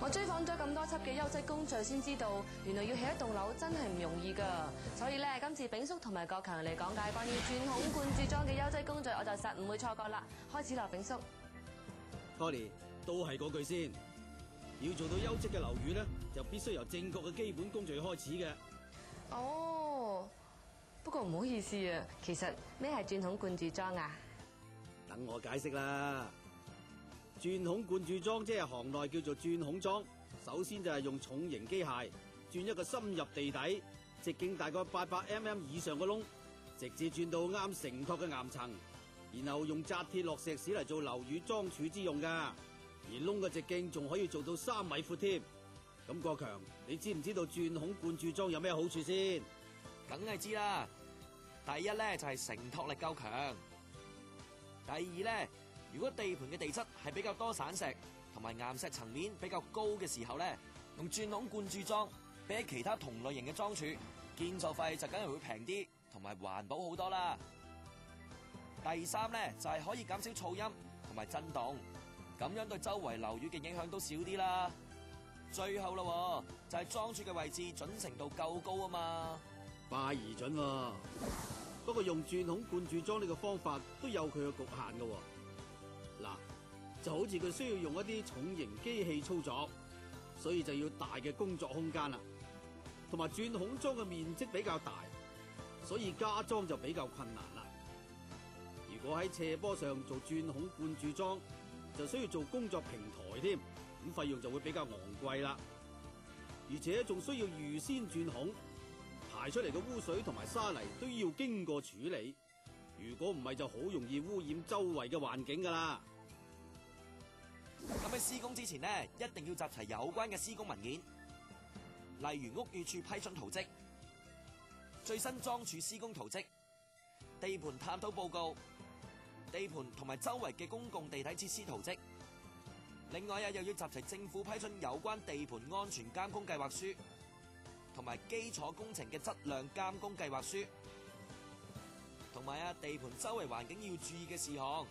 我追訪咗咁多輯嘅優質工序，先知道原來要起一棟樓真係唔容易㗎。所以咧，今次炳叔同埋國強嚟講解關於鑽孔灌注樁嘅優質工序，我就實唔會錯過啦。開始啦，炳叔。Tony 都係嗰句先，要做到優質嘅樓宇咧，就必須由正確嘅基本工序開始嘅。哦，不過唔好意思啊，其實咩係鑽孔灌注樁啊？等我解釋啦。鑽孔灌注樁即係行內叫做鑽孔樁。首先就係用重型機械鑽一個深入地底、直徑大概800mm 以上嘅窿，直至鑽到啱承托嘅岩層，然後用紮鐵落石屎嚟做樓宇樁柱之用噶。而窿嘅直徑仲可以做到3米闊添。咁國強，你知唔知道鑽孔灌注樁有咩好處先？梗係知啦。第一咧就係承托力夠強。第二咧，如果地盤嘅地質係比較多散石同埋岩石層面比較高嘅時候咧，用鑽孔灌注樁比起其他同類型嘅樁柱，建造費就梗係會平啲，同埋環保好多啦。第三咧就係可以減少噪音同埋震動，咁樣對周圍樓宇嘅影響都少啲啦。最後咯，就係樁柱嘅位置準程度夠高啊嘛。快而準喎。不過用鑽孔灌注樁呢個方法都有佢嘅局限嘅。嗱，就好似佢需要用一啲重型機器操作，所以就要大嘅工作空間啦。同埋鑽孔樁嘅面積比較大，所以加裝就比較困難啦。如果喺斜坡上做鑽孔灌注樁，就需要做工作平台添，咁費用就會比較昂貴啦。而且仲需要預先鑽孔，排出嚟嘅污水同埋沙泥都要經過處理。如果唔係，就好容易污染周圍嘅環境噶啦。咁喺施工之前呢，一定要集齊有關嘅施工文件，例如屋宇署批准圖則、最新樁柱施工圖則、地盤探討報告、地盤同埋周圍嘅公共地體設施圖則。另外又要集齊政府批准有關地盤安全監工計劃書，同埋基礎工程嘅質量監工計劃書，同埋地盤周圍環境要注意嘅事項，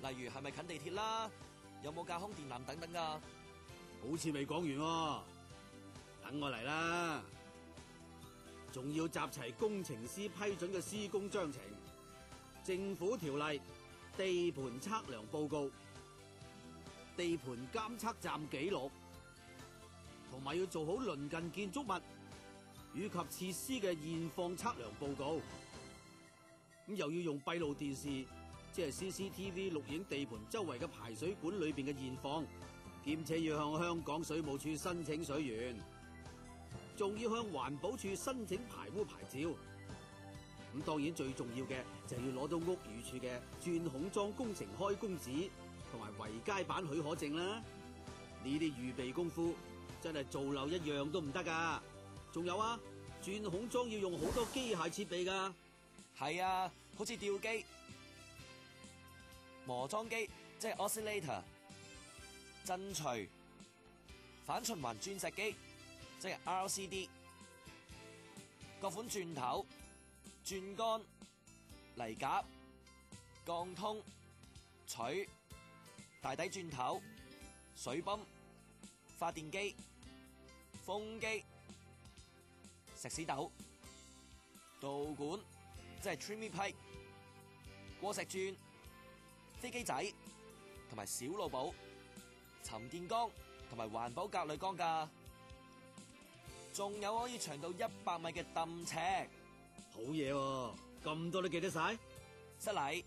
例如係咪近地鐵啦，有冇架空電纜等等噶。好似未講完喎，等我嚟啦。仲要集齊工程師批准嘅施工章程、政府條例、地盤測量報告、地盤監測站記錄，同埋要做好鄰近建築物以及設施嘅現況測量報告。咁又要用閉路電視，即係 CCTV 錄影地盤周圍嘅排水管裏邊嘅現況，兼且要向香港水務署申請水源，仲要向環保署申請排污牌照。咁當然最重要嘅就係要攞到屋宇署嘅鑽孔樁工程開工紙同埋圍街板許可證啦。呢啲預備功夫真係做漏一樣都唔得噶。仲有鑽孔樁要用好多機械設備噶。係啊，好似吊機、磨樁機，即係 oscillator、震錘、反循環鑽石機，即係 RCD、各款鑽頭、鑽桿、泥夾、鋼通、錘、大底鑽頭、水泵、發電機、風機、石屎斗、導管，即係 trimmy pipe、過石鑽、飛機仔同埋小路寶、沉澱缸同埋環保甲鋁缸噶，仲有可以長到100米嘅泵尺。好嘢喎，咁多都記得晒。失禮。